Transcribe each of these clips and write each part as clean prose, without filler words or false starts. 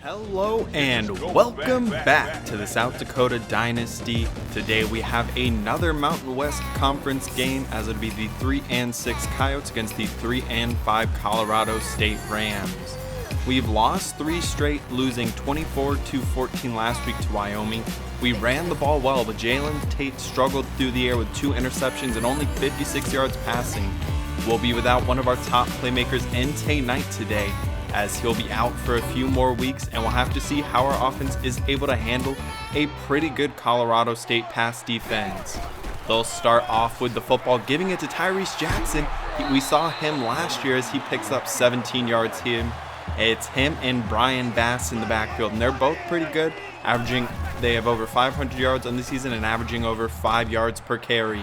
Hello and welcome back to the South Dakota Dynasty. Today we have another Mountain West Conference game, as it'll be the 3-6 Coyotes against the 3-5 Colorado State Rams. We've lost 3 straight, losing 24-14 last week to Wyoming. We ran the ball well, but Jalen Tate struggled through the air with 2 interceptions and only 56 yards passing. We'll be without one of our top playmakers, NCAA Knight, today, as he'll be out for a few more weeks, and we'll have to see how our offense is able to handle a pretty good Colorado State pass defense. They'll start off with the football, giving it to Tyrese Jackson. We saw him last year as he picks up 17 yards here. It's him and Brian Bass in the backfield, and they're both pretty good, they have over 500 yards on the season and averaging over 5 yards per carry.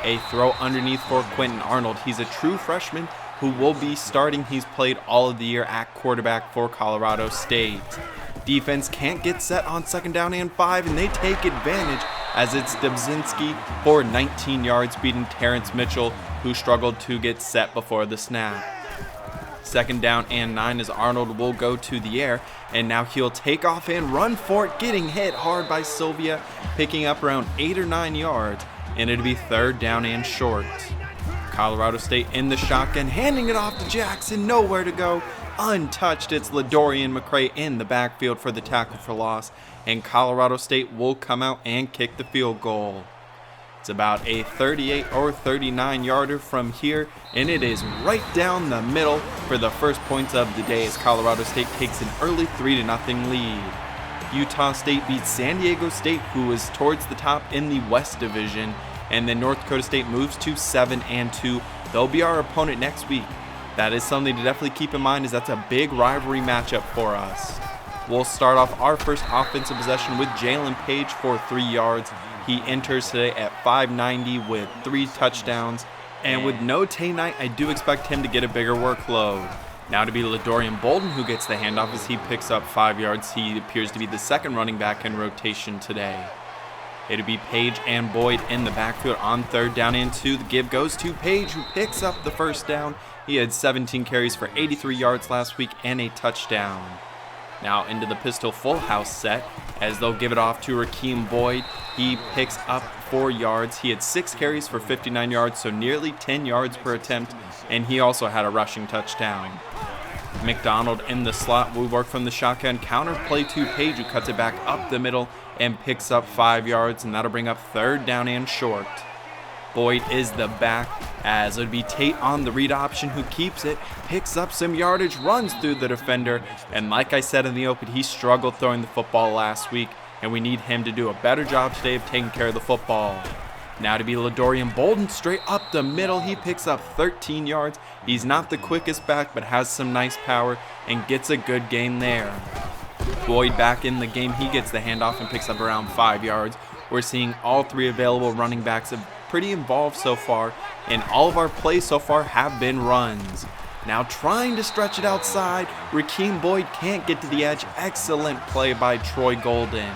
A throw underneath for Quentin Arnold. He's a true freshman who will be starting. He's played all of the year at quarterback for Colorado State. Defense can't get set on 2nd down and 5, and they take advantage as it's Dubzinski for 19 yards, beating Terrence Mitchell, who struggled to get set before the snap. 2nd down and 9 as Arnold will go to the air, and now he'll take off and run for it, getting hit hard by Sylvia, picking up around 8 or 9 yards, and it'll be 3rd down and short. Colorado State in the shotgun, handing it off to Jackson, nowhere to go, untouched. It's LaDorian McCray in the backfield for the tackle for loss, and Colorado State will come out and kick the field goal. It's about a 38 or 39 yarder from here, and it is right down the middle for the first points of the day as Colorado State takes an early 3-0 lead. Utah State beats San Diego State, who is towards the top in the West Division, and then North Dakota State moves to 7-2. They'll be our opponent next week. That is something to definitely keep in mind, as that's a big rivalry matchup for us. We'll start off our first offensive possession with Jalen Page for 3 yards. He enters today at 590 with 3 touchdowns, and with no Tay Knight, I do expect him to get a bigger workload. Now to be LaDorian Bolden who gets the handoff as he picks up 5 yards. He appears to be the 2nd running back in rotation today. It'll be Page and Boyd in the backfield on 3rd down and 2. The give goes to Page, who picks up the 1st down. He had 17 carries for 83 yards last week and a touchdown. Now into the pistol full house set as they'll give it off to Rakeem Boyd. He picks up 4 yards. He had 6 carries for 59 yards, so nearly 10 yards per attempt, and he also had a rushing touchdown. McDonald in the slot will work from the shotgun, counter play to Page, who cuts it back up the middle and picks up 5 yards, and that'll bring up 3rd down and short. Boyd is the back, as it'll be Tate on the read option, who keeps it, picks up some yardage, runs through the defender, and like I said in the open, he struggled throwing the football last week, and we need him to do a better job today of taking care of the football. Now to be LaDorian Bolden, straight up the middle. He picks up 13 yards. He's not the quickest back, but has some nice power and gets a good gain there. Boyd back in the game. He gets the handoff and picks up around 5 yards. We're seeing all 3 available running backs have pretty involved so far, and all of our plays so far have been runs. Now trying to stretch it outside. Rakeem Boyd can't get to the edge. Excellent play by Troy Golden.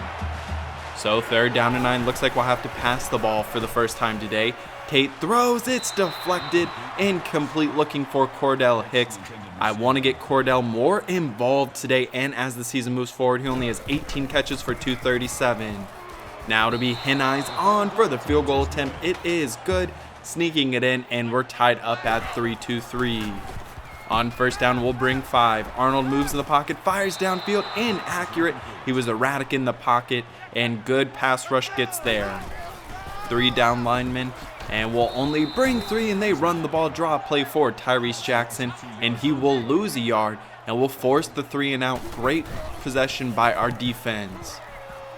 So 3rd down and 9, looks like we'll have to pass the ball for the first time today. Tate throws, it's deflected, incomplete, looking for Cordell Hicks. I want to get Cordell more involved today, and as the season moves forward, he only has 18 catches for 237. Now to be Heneyes on for the field goal attempt. It is good, sneaking it in, and we're tied up at 3-3. On 1st down, we'll bring 5. Arnold moves in the pocket, fires downfield, inaccurate. He was erratic in the pocket, and good pass rush gets there. 3 down linemen, and we'll only bring 3, and they run the ball, draw play for Tyrese Jackson, and he will lose a yard, and will force the 3 and out. Great possession by our defense.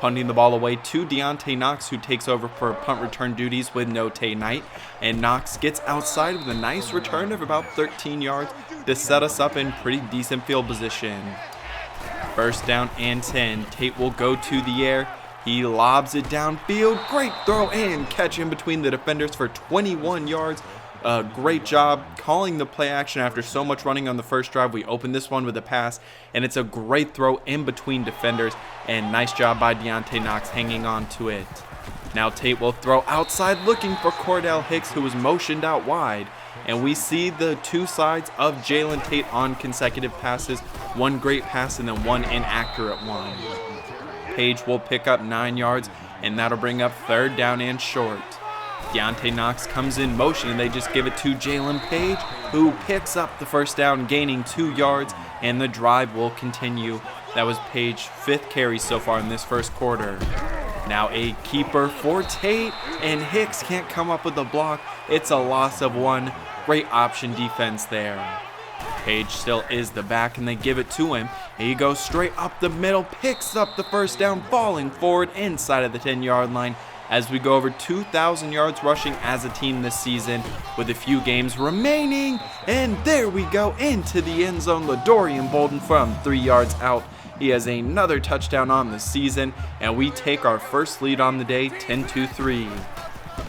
Punting the ball away to Deontay Knox, who takes over for punt return duties with no Tay Knight, and Knox gets outside with a nice return of about 13 yards to set us up in pretty decent field position. 1st down and 10. Tate will go to the air. He lobs it downfield. Great throw and catch in between the defenders for 21 yards. A great job calling the play action after so much running on the first drive. We opened this one with a pass, and it's a great throw in between defenders, and nice job by Deontay Knox hanging on to it. Now Tate will throw outside looking for Cordell Hicks, who was motioned out wide. and we see the two sides of Jalen Tate on consecutive passes, one great pass and then one inaccurate one. Page will pick up 9 yards, and that'll bring up 3rd down and short. Deontay Knox comes in motion, and they just give it to Jalen Page, who picks up the 1st down, gaining 2 yards, and the drive will continue. That was Page's 5th carry so far in this 1st quarter. Now a keeper for Tate, and Hicks can't come up with a block. It's a loss of 1. Great option defense there. Page still is the back, and they give it to him. He goes straight up the middle, picks up the 1st down, falling forward inside of the 10-yard line as we go over 2,000 yards rushing as a team this season with a few games remaining. And there we go into the end zone. LaDorian Bolden from 3 yards out. He has another touchdown on the season, and we take our first lead on the day, 10-3.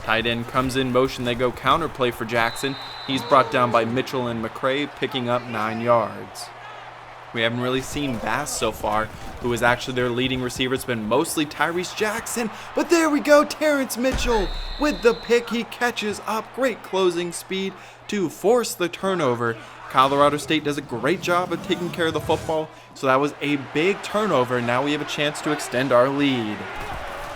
Tight end comes in motion. They go counter play for Jackson. He's brought down by Mitchell and McCray, picking up 9 yards. We haven't really seen Bass so far, who is actually their leading receiver. It's been mostly Tyrese Jackson, but there we go, Terrence Mitchell with the pick. He catches up, great closing speed to force the turnover. Colorado State does a great job of taking care of the football, so that was a big turnover. Now we have a chance to extend our lead.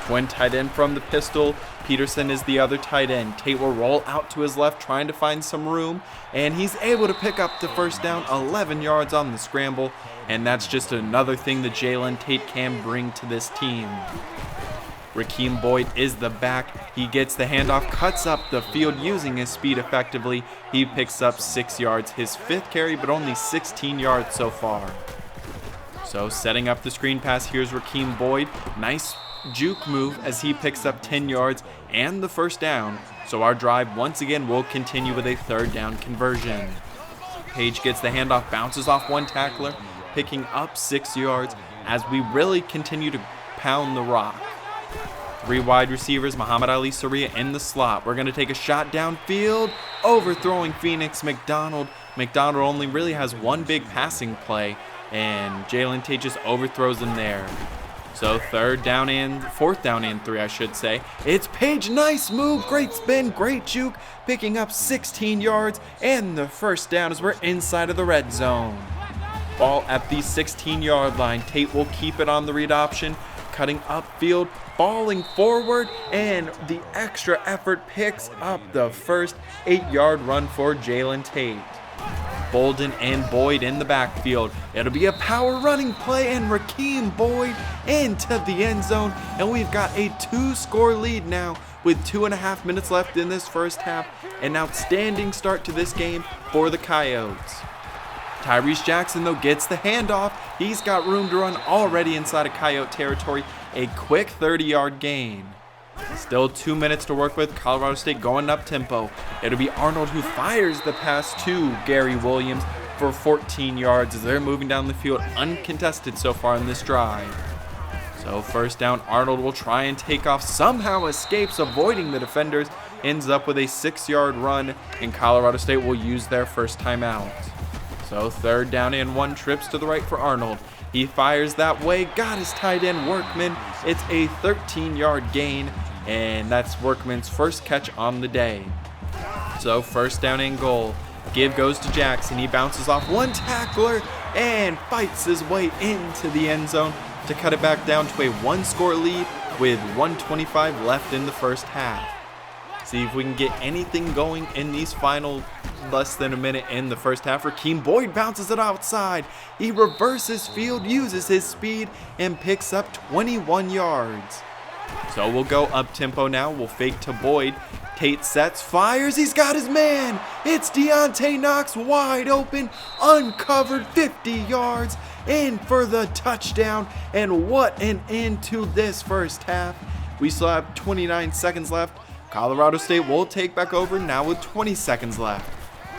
Twin tight end from the pistol. Peterson is the other tight end. Tate will roll out to his left, trying to find some room, and he's able to pick up the 1st down, 11 yards on the scramble, and that's just another thing that Jalen Tate can bring to this team. Rakeem Boyd is the back. He gets the handoff, cuts up the field using his speed effectively. He picks up 6 yards, his 5th carry, but only 16 yards so far. So setting up the screen pass, here's Rakeem Boyd. Nice juke move as he picks up 10 yards and the 1st down. So our drive once again will continue with a 3rd down conversion. Page gets the handoff, bounces off one tackler, picking up 6 yards as we really continue to pound the rock. 3 wide receivers, Muhammad Ali Saria in the slot. We're going to take a shot downfield, overthrowing Phoenix McDonald. McDonald only really has one big passing play, and Jalen Tate just overthrows him there. So 4th down and 3, I should say. It's Page, nice move, great spin, great juke, picking up 16 yards and the 1st down as we're inside of the red zone. Ball at the 16-yard line. Tate will keep it on the read option, cutting upfield, falling forward, and the extra effort picks up the first 8-yard run for Jalen Tate. Bolden and Boyd in the backfield. It'll be a power running play, and Rakeem Boyd into the end zone, and we've got a 2-score lead now with 2.5 minutes left in this 1st half. An outstanding start to this game for the Coyotes. Tyrese Jackson, though, gets the handoff. He's got room to run already inside of Coyote territory. A quick 30-yard gain. Still 2 minutes to work with. Colorado State going up tempo. It'll be Arnold who fires the pass to Gary Williams for 14 yards as they're moving down the field uncontested so far in this drive. So 1st down, Arnold will try and take off, somehow escapes, avoiding the defenders, ends up with a 6-yard run, and Colorado State will use their 1st timeout. So 3rd down and 1, trips to the right for Arnold. He fires that way, got his tight end Workman. It's a 13-yard gain, and that's Workman's 1st catch on the day. So 1st down and goal. Give goes to Jackson. He bounces off one tackler and fights his way into the end zone to cut it back down to a 1-score lead with 1:25 left in the 1st half. See if we can get anything going in these final less than a minute in the 1st half. Rakeem Boyd bounces it outside. He reverses field, uses his speed, and picks up 21 yards. So we'll go up tempo now. We'll fake to Boyd. Tate sets, fires. He's got his man. It's Deontay Knox wide open, uncovered, 50 yards, in for the touchdown. And what an end to this 1st half. We still have 29 seconds left. Colorado State will take back over now with 20 seconds left.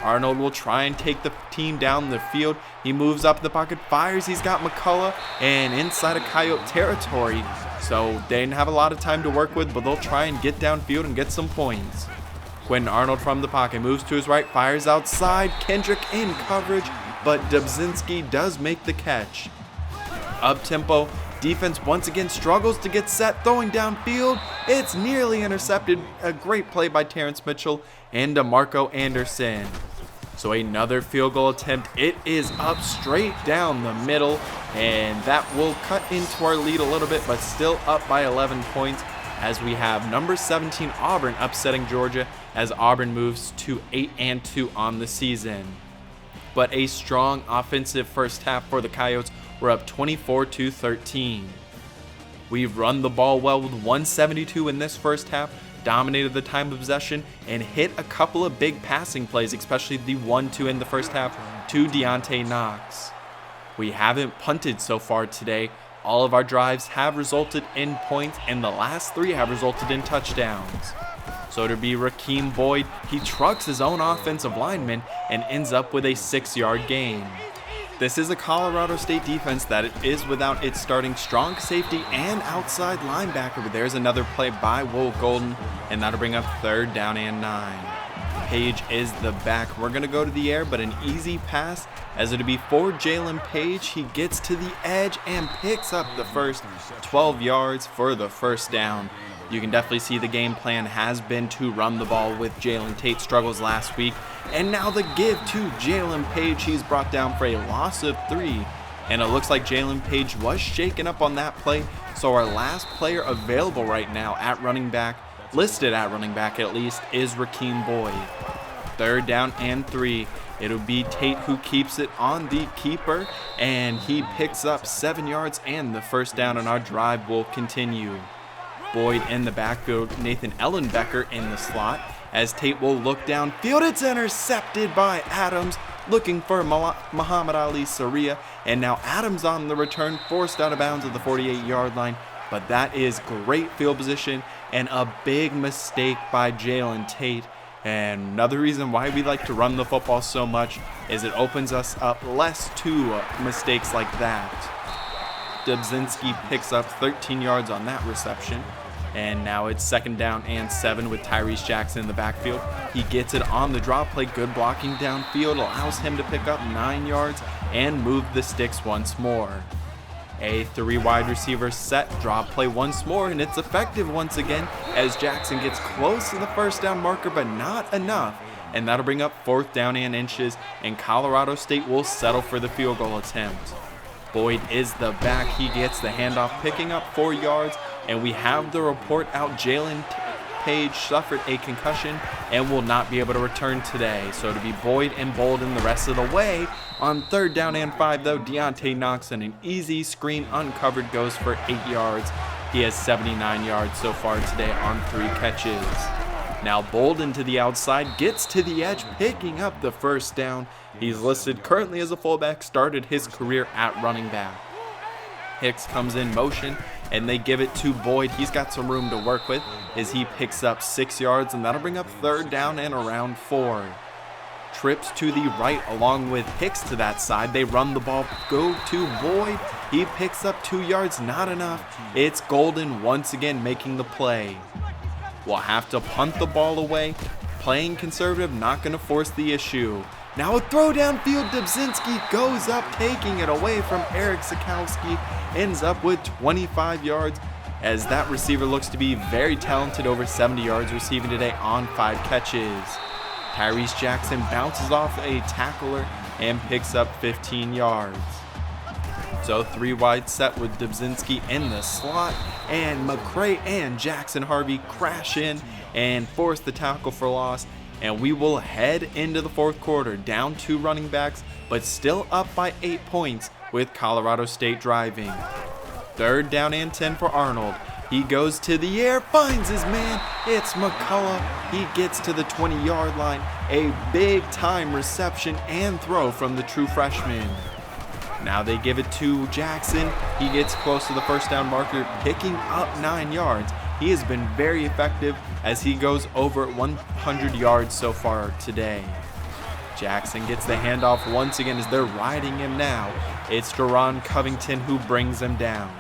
Arnold will try and take the team down the field. He moves up the pocket, fires. He's got McCullough and inside of Coyote territory. So they didn't have a lot of time to work with, but they'll try and get downfield and get some points. Quentin Arnold from the pocket moves to his right, fires outside. Kendrick in coverage, but Dubzinski does make the catch. Up tempo, Defense once again struggles to get set, throwing downfield. It's nearly intercepted. A great play by Terrence Mitchell and DeMarco Anderson. So another field goal attempt. It is up straight down the middle, and that will cut into our lead a little bit, but still up by 11 points as we have number 17 Auburn upsetting Georgia as Auburn moves to 8-2 on the season. But a strong offensive first half for the Coyotes. We're up 24-13. We've run the ball well with 172 in this first half, dominated the time of possession, and hit a couple of big passing plays, especially the 1-2 in the first half to Deontay Knox. We haven't punted so far today. All of our drives have resulted in points, and the last 3 have resulted in touchdowns. So to be Rakeem Boyd, he trucks his own offensive lineman and ends up with a 6-yard gain. This is a Colorado State defense that is without its starting strong safety and outside linebacker, but there's another play by Will Golden, and that'll bring up 3rd down and 9. Page is the back. We're going to go to the air, but an easy pass as it'll be for Jalen Page. He gets to the edge and picks up the first 12 yards for the first down. You can definitely see the game plan has been to run the ball with Jalen Tate struggles last week. And now the give to Jalen Page. He's brought down for a loss of 3. And it looks like Jalen Page was shaken up on that play. So our last player available right now at running back, listed at running back at least, is Rakeem Boyd. 3rd down and 3. It'll be Tate who keeps it on the keeper. And he picks up 7 yards and the first down, and our drive will continue. Boyd in the backfield, Nathan Ellenbecker in the slot. As Tate will look downfield, it's intercepted by Adams, looking for Muhammad Ali Saria. And now Adams on the return, forced out of bounds at the 48-yard line. But that is great field position and a big mistake by Jalen Tate. And another reason why we like to run the football so much is it opens us up less to mistakes like that. Dubzinski picks up 13 yards on that reception. And now it's 2nd down and 7 with Tyrese Jackson in the backfield. He gets it on the drop play. Good blocking downfield allows him to pick up 9 yards and move the sticks once more. A 3 wide receiver set drop play once more, and it's effective once again as Jackson gets close to the first down marker, but not enough. And that'll bring up 4th down and inches, and Colorado State will settle for the field goal attempt. Boyd is the back. He gets the handoff, picking up 4 yards, and we have the report out. Jalen Page suffered a concussion and will not be able to return today. So to be Boyd and Bolden the rest of the way. On 3rd down and 5, though, Deontay Knox on an easy screen uncovered goes for 8 yards. He has 79 yards so far today on 3 catches. Now Bolden to the outside, gets to the edge, picking up the first down. He's listed currently as a fullback, started his career at running back. Hicks comes in motion, and they give it to Boyd. He's got some room to work with as he picks up 6 yards, and that'll bring up 3rd down and around 4. Trips to the right along with Hicks to that side. They run the ball, go to Boyd. He picks up 2 yards, not enough. It's Golden once again making the play. We'll have to punt the ball away. Playing conservative, not going to force the issue. Now a throw downfield, Dubzinski goes up, taking it away from Eric Sikowski. Ends up with 25 yards as that receiver looks to be very talented, over 70 yards receiving today on 5 catches. Tyrese Jackson bounces off a tackler and picks up 15 yards. So 3 wide set with Dubzinski in the slot, and McCray and Jackson Harvey crash in and force the tackle for loss. And we will head into the 4th quarter, down 2 running backs, but still up by 8 points with Colorado State driving. 3rd down and 10 for Arnold. He goes to the air, finds his man. It's McCullough. He gets to the 20-yard line. A big-time reception and throw from the true freshman. Now they give it to Jackson. He gets close to the first down marker, picking up 9 yards. He has been very effective as he goes over 100 yards so far today. Jackson gets the handoff once again as they're riding him now. It's Deron Covington who brings him down.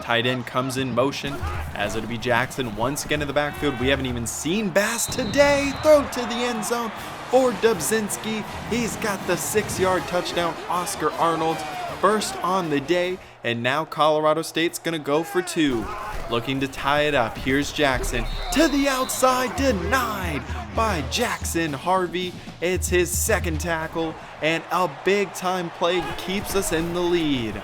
Tight end comes in motion as it'll be Jackson once again in the backfield. We haven't even seen Bass today. Throw to the end zone for Dubzinski. He's got the 6-yard touchdown. Oscar Arnold first on the day, and now Colorado State's gonna go for 2. Looking to tie it up. Here's Jackson to the outside, denied by Jackson Harvey. It's his second tackle, and a big time play keeps us in the lead.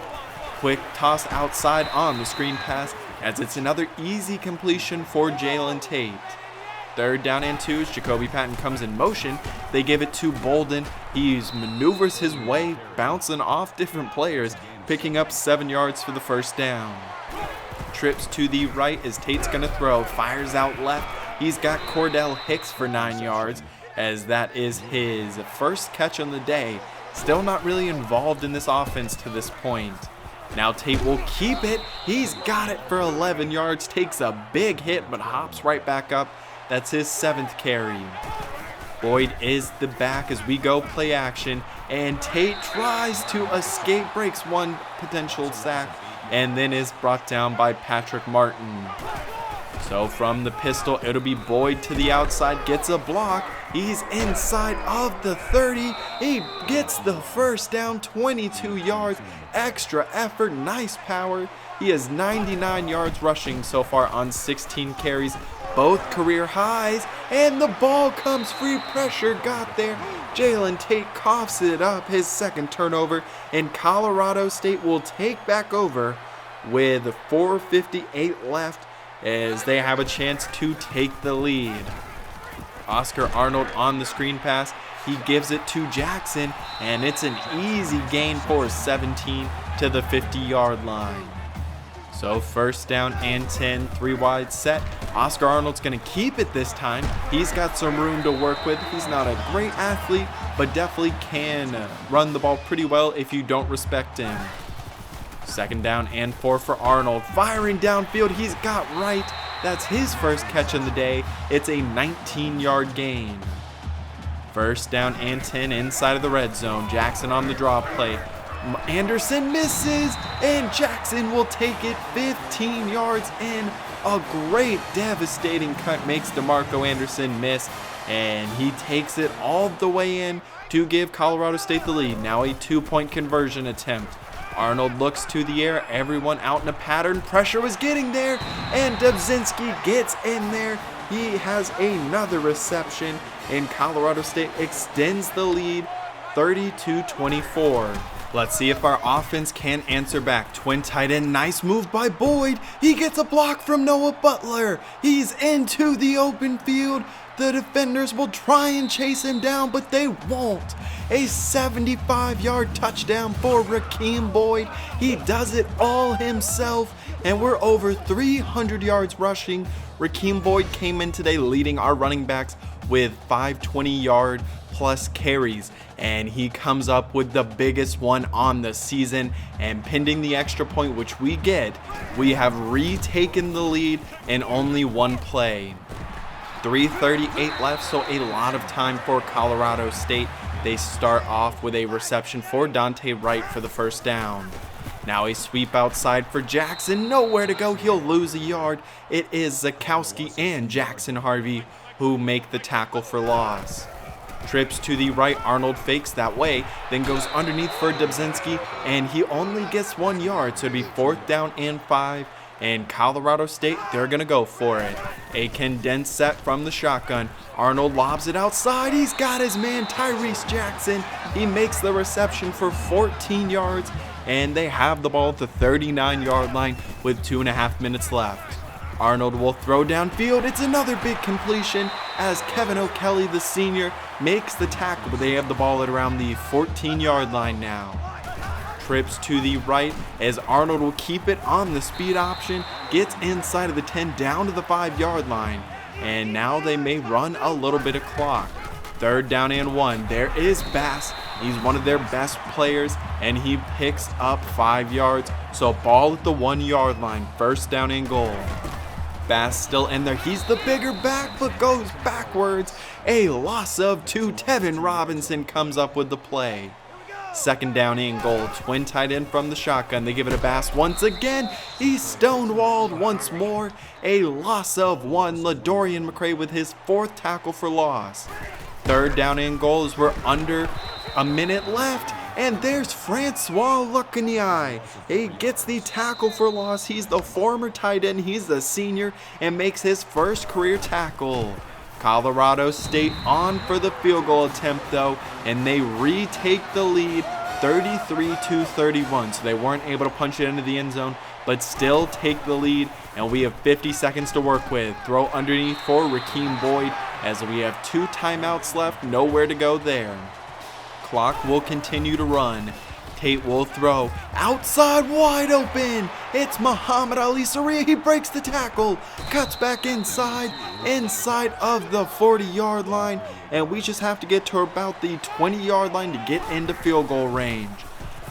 Quick toss outside on the screen pass, as it's another easy completion for Jalen Tate. 3rd down and 2 as Jacoby Patton comes in motion. They give it to Bolden. He maneuvers his way, bouncing off different players, picking up 7 yards for the first down. Trips to the right as Tate's gonna throw, fires out left. He's got Cordell Hicks for 9 yards, as that is his first catch on the day. Still not really involved in this offense to this point. Now Tate will keep it. He's got it for 11 yards, takes a big hit but hops right back up. That's his 7th carry. Boyd is the back as we go play action, and Tate tries to escape, breaks one potential sack, and then is brought down by Patrick Martin. So from the pistol, it'll be Boyd to the outside, gets a block. He's inside of the 30. He gets the first down, 22 yards. Extra effort, nice power. He has 99 yards rushing so far on 16 carries, both career highs, and the ball comes free. Pressure got there. Jalen Tate coughs it up, his second turnover, and Colorado State will take back over with 4:58 left as they have a chance to take the lead. Oscar Arnold on the screen pass. He gives it to Jackson, and it's an easy gain for 17 to the 50-yard line. So 1st down and 10, 3 wide set. Oscar Arnold's going to keep it this time. He's got some room to work with. He's not a great athlete, but definitely can run the ball pretty well if you don't respect him. 2nd down and 4 for Arnold. Firing downfield, he's got right. That's his first catch of the day. It's a 19-yard gain. 1st down and 10 inside of the red zone. Jackson on the draw play. Anderson misses, and Jackson will take it 15 yards in. A great devastating cut makes DeMarco Anderson miss, and he takes it all the way in to give Colorado State the lead. Now a 2-point conversion attempt. Arnold looks to the air, everyone out in a pattern. Pressure was getting there, and Dubzinski gets in there. He has another reception, and Colorado State extends the lead 30-24. Let's see if our offense can answer back. Twin tight end, nice move by Boyd. He gets a block from Noah Butler. He's into the open field. The defenders will try and chase him down, but they won't. A 75-yard touchdown for Rakeem Boyd. He does it all himself, and we're over 300 yards rushing. Rakeem Boyd came in today leading our running backs with 520-yard plus carries, and he comes up with the biggest one on the season, and pending the extra point which we get, we have retaken the lead in only one play. 3:38 left, so a lot of time for Colorado State. They start off with a reception for Dante Wright for the first down. Now a sweep outside for Jackson, nowhere to go, he'll lose a yard. It is Zakowski and Jackson Harvey who make the tackle for loss. Trips to the right, Arnold fakes that way, then goes underneath for Dubzinski, and he only gets 1 yard, so it'd be 4th down and 5, and Colorado State, they're gonna go for it. A condensed set from the shotgun. Arnold lobs it outside, he's got his man Tyrese Jackson. He makes the reception for 14 yards, and they have the ball at the 39-yard line with 2.5 minutes left. Arnold will throw downfield. It's another big completion as Kevin O'Kelly, the senior, makes the tackle, but they have the ball at around the 14-yard line now. Trips to the right as Arnold will keep it on the speed option, gets inside of the 10 down to the 5-yard line, and now they may run a little bit of clock. 3rd down and 1. There is Bass. He's one of their best players, and he picks up 5 yards, so ball at the 1-yard line. 1st down and goal. Bass still in there. He's the bigger back, but goes backwards. A loss of 2. Tevin Robinson comes up with the play. 2nd down and goal. Twin tight end from the shotgun. They give it to Bass once again. He's stonewalled once more. A loss of 1. LaDorian McCray with his 4th tackle for loss. 3rd down and goal as we're under a minute left. and there's Francois Lacanier. He gets the tackle for loss. He's the former tight end, he's the senior, and makes his first career tackle. Colorado State on for the field goal attempt though, and they retake the lead 33-31. So they weren't able to punch it into the end zone, but still take the lead, and we have 50 seconds to work with. Throw underneath for Rakeem Boyd as we have 2 timeouts left, nowhere to go there. Clock will continue to run. Tate will throw outside, wide open. It's Muhammad Ali Saria. He breaks the tackle, cuts back inside of the 40-yard line, and we just have to get to about the 20-yard line to get into field goal range.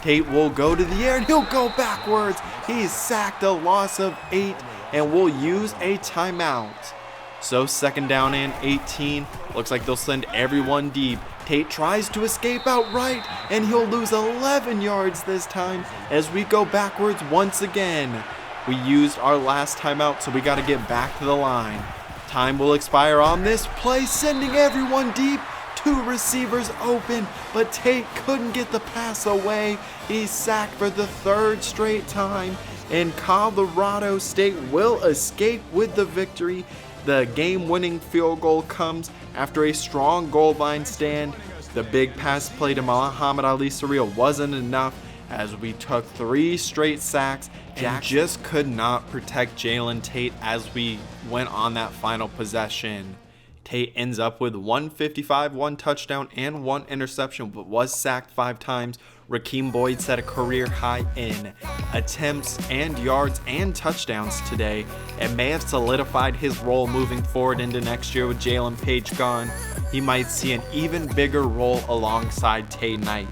Tate will go to the air and he'll go backwards. He's sacked, a loss of 8, and we'll use a timeout. So second down and 18. Looks like they'll send everyone deep. Tate tries to escape outright, and he'll lose 11 yards this time as we go backwards once again. We used our last timeout, so we got to get back to the line. Time will expire on this play, sending everyone deep. 2 receivers open, but Tate couldn't get the pass away. He's sacked for the 3rd straight time, and Colorado State will escape with the victory. The game-winning field goal comes after a strong goal line stand. The big pass play to Muhammad Ali Saria wasn't enough as we took 3 straight sacks and just could not protect Jalen Tate as we went on that final possession. Tate ends up with 155, 1 touchdown, and 1 interception, but was sacked 5 times. Rakeem Boyd set a career high in attempts and yards and touchdowns today, and may have solidified his role moving forward into next year with Jalen Page gone. He might see an even bigger role alongside Tay Knight.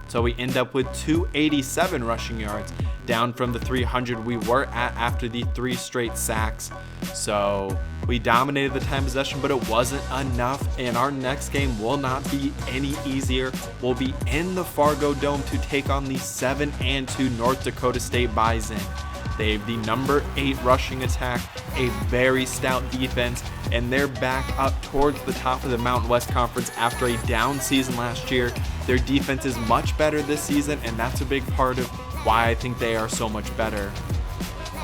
So we end up with 287 rushing yards, down from the 300 we were at after the 3 straight sacks. So we dominated the time possession, but it wasn't enough, and our next game will not be any easier. We'll be in the Fargo Dome to take on the 7-2 North Dakota State Bison. They have the number 8 rushing attack, a very stout defense, and they're back up towards the top of the Mountain West Conference after a down season last year. Their defense is much better this season, and that's a big part of why I think they are so much better.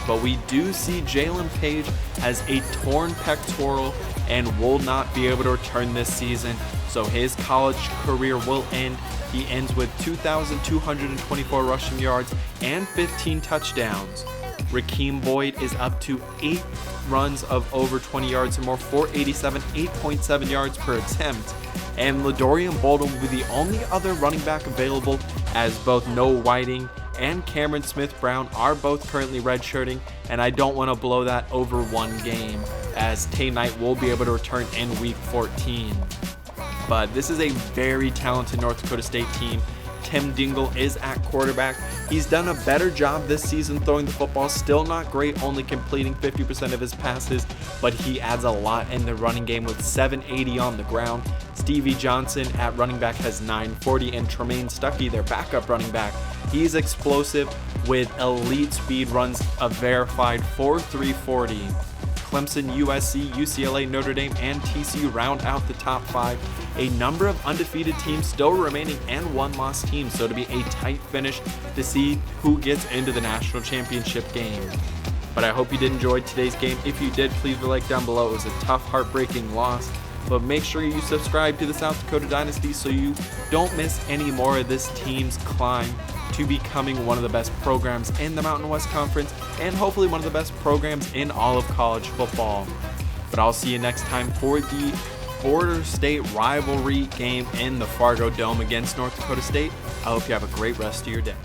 But we do see Jalen Page has a torn pectoral and will not be able to return this season, so his college career will end. He ends with 2,224 rushing yards and 15 touchdowns. Rakeem Boyd is up to 8 runs of over 20 yards or more, 487, 8.7 yards per attempt. And Ladorian Bolden will be the only other running back available, as both Noah Whiting and Cameron Smith-Brown are both currently redshirting, and I don't want to blow that over 1 game, as Tay Knight will be able to return in week 14. But this is a very talented North Dakota State team. Tim Dingle is at quarterback. He's done a better job this season throwing the football. Still not great, only completing 50% of his passes, but he adds a lot in the running game with 780 on the ground. Stevie Johnson at running back has 940, and Tremaine Stuckey, their backup running back, he's explosive with elite speed, runs a verified 4.340. Clemson, USC, UCLA, Notre Dame, and TCU round out the top 5. A number of undefeated teams still remaining and 1-loss teams, so to be a tight finish to see who gets into the national championship game. But I hope you did enjoy today's game. If you did, please leave a like down below. It was a tough, heartbreaking loss. But make sure you subscribe to the South Dakota Dynasty so you don't miss any more of this team's climb to becoming one of the best programs in the Mountain West Conference, and hopefully one of the best programs in all of college football. But I'll see you next time for the border state rivalry game in the Fargo Dome against North Dakota State. I hope you have a great rest of your day.